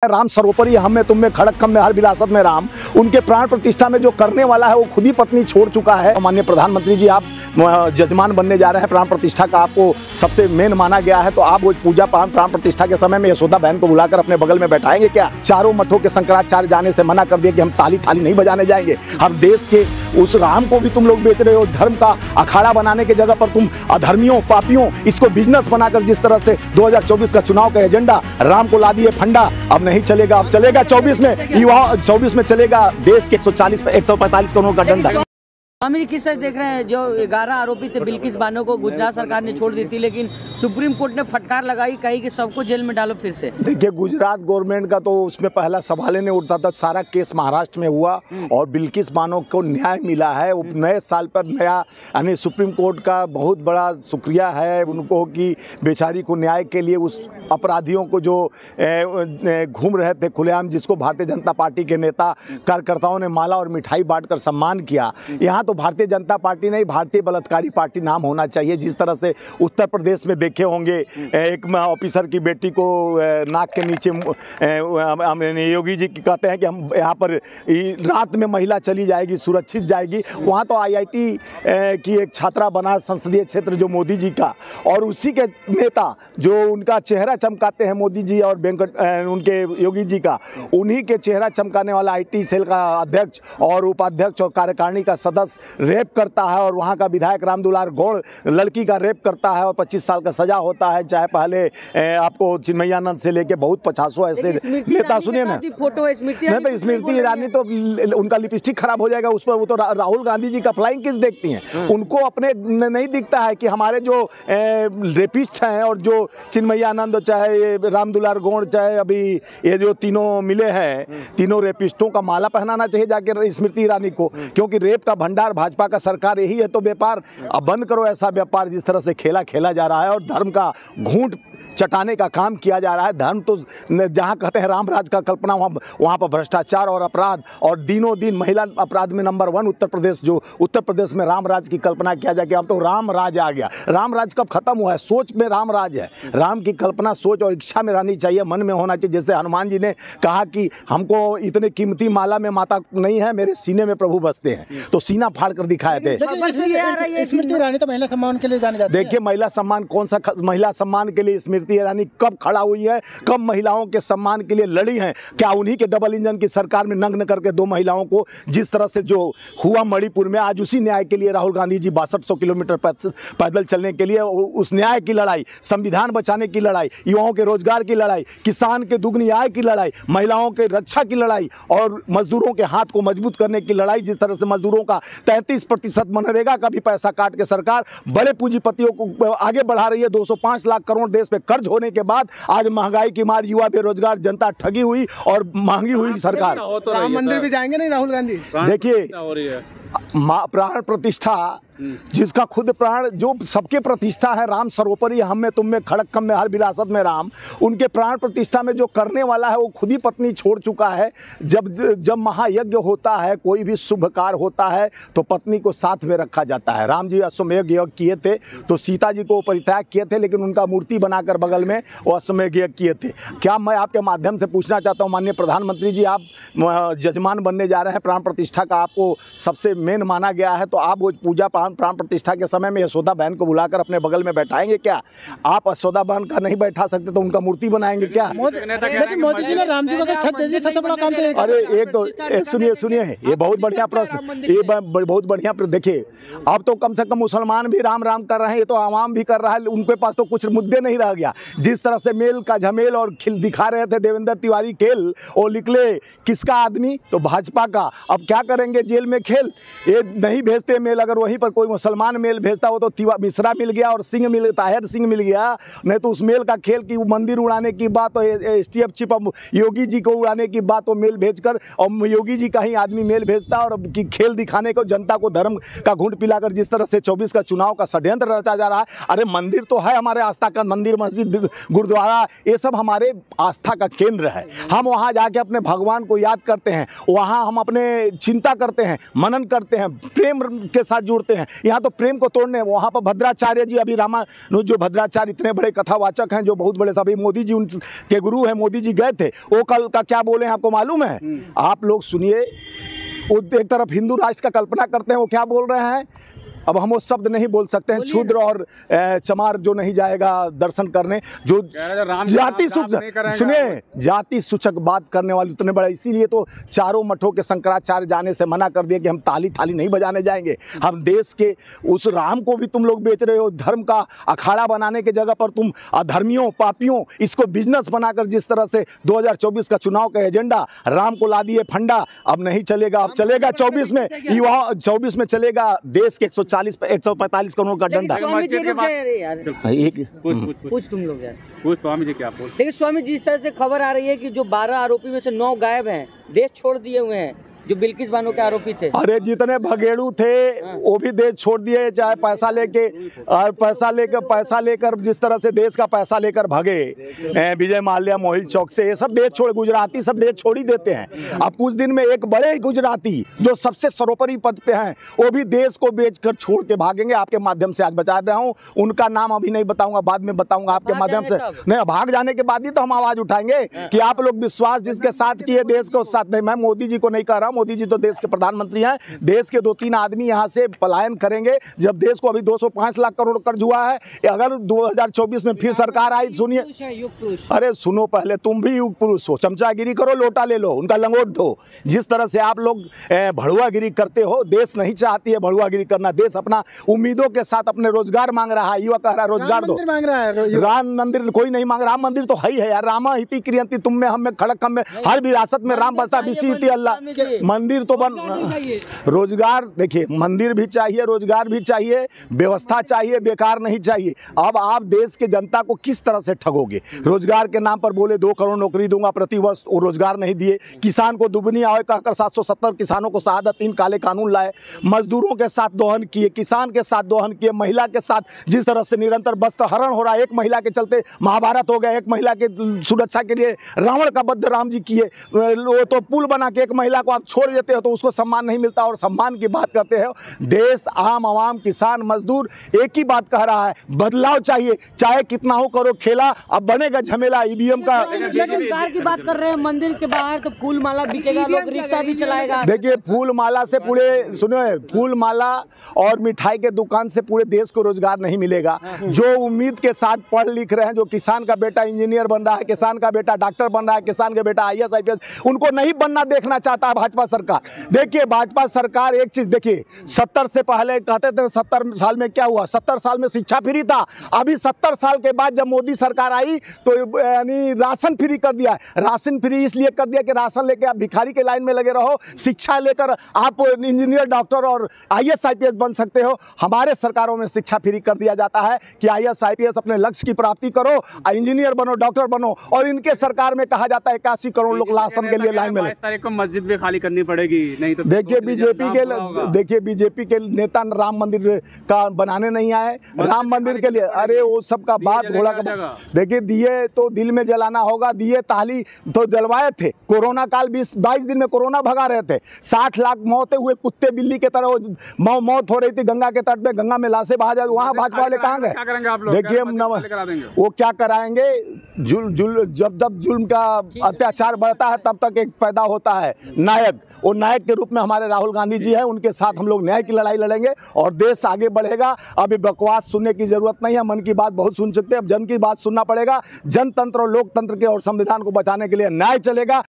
राम सर्वोपरि हम में तुम में खड़क खम में हर विरासत में राम। उनके प्राण प्रतिष्ठा में जो करने वाला है वो खुद ही पत्नी छोड़ चुका है। माननीय प्रधानमंत्री जी, आप जजमान बनने जा रहे हैं, प्राण प्रतिष्ठा का आपको सबसे मेन माना गया है, तो आप वो पूजा प्राण प्रतिष्ठा के समय में यशोदा बहन को बुलाकर अपने बगल में बैठाएंगे क्या? चारों मठों के शंकराचार्य जाने से मना कर दिया कि हम ताली थाली नहीं बजाने जाएंगे। हम देश के उस राम को भी तुम लोग बेच रहे हो। धर्म का अखाड़ा बनाने की जगह पर तुम अधर्मियों पापियों इसको बिजनेस बनाकर जिस तरह से 2024 का चुनाव का एजेंडा राम को ला दिए फंडा। अब नहीं चलेगा, अब चलेगा 24 में, युवा 24 में चलेगा देश के 145 करोड़ का डंडा। अमित किस तरह देख रहे हैं जो 11 आरोपित थे बिल्किस बानो को गुजरात सरकार ने छोड़ दी थी, लेकिन सुप्रीम कोर्ट ने फटकार लगाई, कही कि सबको जेल में डालो फिर से। देखिए, गुजरात गवर्नमेंट का तो उसमें पहला सवाल ही नहीं उठता था। सारा केस महाराष्ट्र में हुआ और बिल्किस बानो को न्याय मिला है। नए साल पर नया, यानी सुप्रीम कोर्ट का बहुत बड़ा शुक्रिया है उनको कि बेचारी को न्याय के लिए उस अपराधियों को जो घूम रहे थे खुलेआम, जिसको भारतीय जनता पार्टी के नेता कार्यकर्ताओं ने माला और मिठाई बांटकर सम्मान किया। यहाँ तो भारतीय जनता पार्टी नहीं, भारतीय बलात्कारी पार्टी नाम होना चाहिए। जिस तरह से उत्तर प्रदेश में देखे होंगे, एक ऑफिसर की बेटी को नाक के नीचे योगी जी कहते हैं कि हम यहाँ पर रात में महिला चली जाएगी, सुरक्षित जाएगी। वहाँ तो IIT की एक छात्रा बना संसदीय क्षेत्र जो मोदी जी का, और उसी के नेता जो उनका चेहरा चमकाते हैं मोदी जी और उनके योगी जी का, उन्हीं के चेहरा चमकाने वाला IT सेल का अध्यक्ष और उपाध्यक्ष और कार्यकारिणी का सदस्य रेप करता है, और वहाँ का विधायक रामदुलार गौड़ लड़की का रेप करता है और 25 साल का सजा होता है। चाहे पहले आपको चिन्मयानंद से लेके बहुत 50 ऐसे नेता, सुनिए ना, नहीं तो स्मृति ईरानी तो उनका लिपस्टिक खराब हो जाएगा उस पर। वो तो राहुल गांधी जी का फ्लाइंग किस देखती हैं, उनको अपने नहीं दिखता है कि हमारे जो रेपिस्ट हैं और जो चिन्मयानंद, चाहे रामदुलार गौड़, चाहे अभी ये जो तीनों मिले हैं, तीनों रेपिस्टों का माला पहनाना चाहिए जाके स्मृति ईरानी को, क्योंकि रेप का भंडार भाजपा का सरकार यही है। तो व्यापार अब बंद करो, ऐसा व्यापार जिस तरह से खेला जा रहा है और धर्म का घूंट चटाने का काम किया जा रहा है। धर्म तो जहाँ कहते हैं राम राज का कल्पना, वहाँ पर भ्रष्टाचार और अपराध, और दिनों दिन महिला अपराध में नंबर 1 उत्तर प्रदेश, जो उत्तर प्रदेश में राम राज की कल्पना किया जाए कि अब तो राम राज आ गया। राम राज कब खत्म हुआ है? सोच में राम राज है। राम की कल्पना सोच और इच्छा में रहनी चाहिए, मन में होना चाहिए। जैसे हनुमान जी ने कहा कि हमको इतने कीमती माला में माता नहीं है, मेरे सीने में प्रभु बसते हैं, तो सीना फाड़ कर दिखाए थे। स्मृति ईरानी तो महिला सम्मान के लिए जाने जाती है। देखिए, महिला सम्मान कौन सा महिला सम्मान के लिए स्मृति ईरानी कब खड़ा हुई है, कब महिलाओं के सम्मान के लिए लड़ी है? क्या उन्हीं के डबल इंजन की सरकार में नग्न करके 2 महिलाओं को जिस तरह से जो हुआ मणिपुर में, आज उसी न्याय के लिए राहुल गांधी जी 6200 किलोमीटर पैदल चलने के लिए, उस न्याय की लड़ाई, संविधान बचाने की लड़ाई, युवाओं के रोजगार की लड़ाई, किसान के दुगनी आय की लड़ाई, महिलाओं के रक्षा की लड़ाई और मजदूरों के हाथ को मजबूत करने की लड़ाई। जिस तरह से मजदूरों का 33% मनरेगा का भी पैसा काट के सरकार बड़े पूंजीपतियों को आगे बढ़ा रही है। 205 लाख करोड़ देश पे कर्ज होने के बाद आज महंगाई की मार, युवा बेरोजगार, जनता ठगी हुई और महंगी हुई सरकार। राम मंदिर भी जाएंगे नहीं राहुल गांधी? देखिए, प्राण प्रतिष्ठा, जिसका खुद प्राण, जो सबके प्रतिष्ठा है, राम सर्वोपरि हम में तुम में खड़क खम में हर विरासत में राम। उनके प्राण प्रतिष्ठा में जो करने वाला है वो खुद ही पत्नी छोड़ चुका है। जब महायज्ञ होता है, कोई भी शुभ कार्य होता है, तो पत्नी को साथ में रखा जाता है। राम जी अश्वमेध यज्ञ किए थे तो सीता जी को परित्याग किए थे, लेकिन उनका मूर्ति बनाकर बगल में वो अश्वमेध यज्ञ किए थे। क्या मैं आपके माध्यम से पूछना चाहता हूँ, माननीय प्रधानमंत्री जी, आप जजमान बनने जा रहे हैं, प्राण प्रतिष्ठा का आपको सबसे मेन माना गया है, तो आप वो पूजा प्राण प्रतिष्ठा के समय में यशोदा बहन को बुलाकर अपने बगल में बैठाएंगे क्या? आप यशोदा बहन का नहीं बैठा सकते तो उनका मूर्ति बनाएंगे क्या? मोदी जी ने राम जी को छत दे दी, सबसे बड़ा काम करेगा। अरे एक तो सुनिए, ये बहुत बढ़िया प्रश्न, ये बहुत बढ़िया। देखिए, अब तो कम से कम मुसलमान भी राम राम कर रहे हैं, ये तो आवाम भी कर रहा है, उनके पास तो कुछ मुद्दे नहीं रह गया। जिस तरह से मेल का झमेल और खिल दिखा रहे थे देवेंद्र तिवारी खेल, और निकले किसका आदमी? तो भाजपा का। अब क्या करेंगे? जेल में खेल। ये नहीं भेजते मेल, अगर वहीं पर कोई मुसलमान मेल भेजता हो तो मिश्रा मिल गया और ताहिर सिंह मिल गया, नहीं तो उस मेल का खेल की मंदिर उड़ाने की बात, तो STF चीफ योगी जी को उड़ाने की बात, तो मेल भेजकर, और योगी जी का ही आदमी मेल भेजता और कि खेल दिखाने को, जनता को धर्म का घूंट पिलाकर जिस तरह से 24 का चुनाव का षड्यंत्र रचा जा रहा है। अरे मंदिर तो है हमारे आस्था का, मंदिर, मस्जिद, गुरुद्वारा, ये सब हमारे आस्था का केंद्र है। हम वहाँ जाके अपने भगवान को याद करते हैं, वहाँ हम अपने चिंता करते हैं, मनन करते हैं, प्रेम के साथ जुड़ते हैं। हैं, यहाँ तो प्रेम को तोड़ने। वहाँ पर भद्राचार्य जी, अभी रामानुज जो भद्राचार्य इतने बड़े कथावाचक हैं, जो बहुत बड़े, सभी मोदी जी उनके गुरु हैं, मोदी जी गए थे, वो कल का क्या बोले हैं आपको मालूम है? आप लोग सुनिए। वो एक तरफ हिंदू राष्ट्र का कल्पना करते हैं, वो क्या बोल रहे हैं? अब हम वो शब्द नहीं बोल सकते हैं, क्षुद्र और चमार जो नहीं जाएगा दर्शन करने, जो जाति सूचक, सुनिए, जाति सूचक बात करने वाले उतने बड़े, इसीलिए तो चारों मठों के शंकराचार्य जाने से मना कर दिया कि हम ताली थाली नहीं बजाने जाएंगे। हम देश के उस राम को भी तुम लोग बेच रहे हो, धर्म का अखाड़ा बनाने की जगह पर तुम अधर्मियों, पापियों, इसको बिजनेस बनाकर जिस तरह से 2024 का चुनाव का एजेंडा राम को ला दिए फंडा। अब नहीं चलेगा, अब चलेगा 24 में, युवा 24 में चलेगा देश के 145 करोड़ का डंडा। स्वामी जी पूछ तुम लोग यार, स्वामी जी क्या बोल? लेकिन स्वामी जी, इस तरह से खबर आ रही है कि जो 12 आरोपी में से 9 गायब हैं, देश छोड़ दिए हुए हैं, जो बिल्किस बानो के आरोपी थे। अरे जितने भगेड़ू थे वो भी देश छोड़ दिए, चाहे पैसा लेके, और पैसा लेकर जिस तरह से देश का पैसा लेकर भागे विजय माल्या मोहिल चौक से, ये सब देश छोड़, गुजराती सब देश छोड़ ही देते हैं। अब कुछ दिन में एक बड़े गुजराती जो सबसे सर्वोपरि पद पे हैं, वो भी देश को बेचकर छोड़ के भागेंगे। आपके माध्यम से आज बता रहा हूँ, उनका नाम अभी नहीं बताऊंगा, बाद में बताऊंगा आपके माध्यम से। नहीं, भाग जाने के बाद ही तो हम आवाज उठाएंगे कि आप लोग विश्वास जिसके साथ किए देश को साथ नहीं। मैं मोदी जी को नहीं कह रहा हूँ, मोदी जी तो देश के प्रधानमंत्री हैं। देश के 2-3 आदमी यहाँ से पलायन करेंगे जब देश को अभी 205 लाख करोड़ कर्ज हुआ है। अगर 2024 में फिर सरकार आई, सुनिए, अरे सुनो, पहले तुम भी युग पुरुष हो, चमचागिरी करो, लोटा ले लो, उनका लंगोट दो। जिस तरह से आप लोग भड़ुआगिरी करते हो, देश नहीं चाहती है भड़ुआगिरी करना। देश अपना उम्मीदों के साथ अपने रोजगार मांग रहा है, युवा कह रहा है रोजगार दो, मांग रहा है। राम मंदिर कोई नहीं मांग, राम मंदिर तो है ही है यार। रामा हिति क्रियंती, तुम में हम में खड़क हम में, हर विरासत में राम बसता, बिसी हिति अल्लाह। मंदिर तो बन, रोजगार देखिए, मंदिर भी चाहिए, रोजगार भी चाहिए, व्यवस्था चाहिए, बेकार नहीं चाहिए। अब आप देश के जनता को किस तरह से ठगोगे? रोजगार के नाम पर बोले 2 करोड़ नौकरी दूंगा प्रति वर्ष, वो रोजगार नहीं दिए। किसान को दुगनी आय कहकर 770 किसानों को शहादत, 3 काले कानून लाए, मजदूरों के साथ दोहन किए, किसान के साथ दोहन किए, महिला के साथ जिस तरह से निरंतर वस्त्र हरण हो रहा है, एक महिला के चलते महाभारत हो गया, एक महिला के सुरक्षा के लिए रावण का वध राम जी किए। वो तो पुल बना के एक महिला को आप छोड़ देते हो तो उसको सम्मान नहीं मिलता, और सम्मान की बात करते हो। देश, आम आवाम, किसान, मजदूर एक ही बात कह रहा है, बदलाव चाहिए, चाहे कितना हो करो खेला। अब बनेगा झमेला ईवीएम का। रोजगार की बात कर रहे हैं, मंदिर के बाहर तो फूल माला बिकेगा, लोग रिक्शा भी चलाएगा। देखिए, फूल माला से पूरे, सुनिए, फूल माला और मिठाई के दुकान से पूरे देश को रोजगार नहीं मिलेगा। जो उम्मीद के साथ पढ़ लिख रहे हैं, जो किसान का बेटा इंजीनियर बन रहा है, किसान का बेटा डॉक्टर बन रहा है, किसान का बेटा IAS IPS, उनको नहीं बनना देखना चाहता है भाजपा सरकार। देखिए, भाजपा सरकार एक चीज देखिए, 70 से पहले कहते थे 70 साल में क्या हुआ, 70 साल में शिक्षा फ्री था। अभी 70 साल के बाद जब मोदी सरकार आई तो यानी राशन फ्री कर दिया है। राशन फ्री इसलिए कर दिया कि राशन लेके आप भिखारी के लाइन में लगे रहो, शिक्षा लेकर आप इंजीनियर, डॉक्टर और IAS IPS बन सकते हो। हमारे सरकारों में शिक्षा फ्री कर दिया जाता है कि IAS IPS अपने लक्ष्य की प्राप्ति करो, इंजीनियर बनो, डॉक्टर बनो। और इनके सरकार में कहा जाता है 81 करोड़ लोग राशन के लिए लाइन में लगे। 22 तारीख को मस्जिद भी खाली करनी पड़ेगी, नहीं तो देखिए बीजेपी के नेता राम मंदिर का बनाने नहीं आए, राम मंदिर के लिए। अरे वो सब का बात घोड़ा का। देखिए, दिए तो दिल में जलाना होगा, दिए ताली तो जलवाए थे। कोरोना काल 20-22 दिन में कोरोना भगा रहे थे, 60 लाख मौतें हुए, कुत्ते बिल्ली के तरह मौत हो रही थी गंगा के तट पे, गंगा में लाशें बहा जाए, वहाँ भाजपा वाले कहाँ गए? देखिए, वो क्या कराएंगे, जब जुल्म का अत्याचार बढ़ता है तब तक एक पैदा होता है नायक। वो नायक के रूप में हमारे राहुल गांधी जी हैं, उनके साथ हम लोग न्याय की लड़ाई लड़ेंगे और देश आगे बढ़ेगा। अभी बकवास सुनने की जरूरत नहीं है, मन की बात बहुत सुन सकते हैं, अब जन की बात सुनना पड़ेगा। जनतंत्र और लोकतंत्र के और संविधान को बचाने के लिए न्याय चलेगा।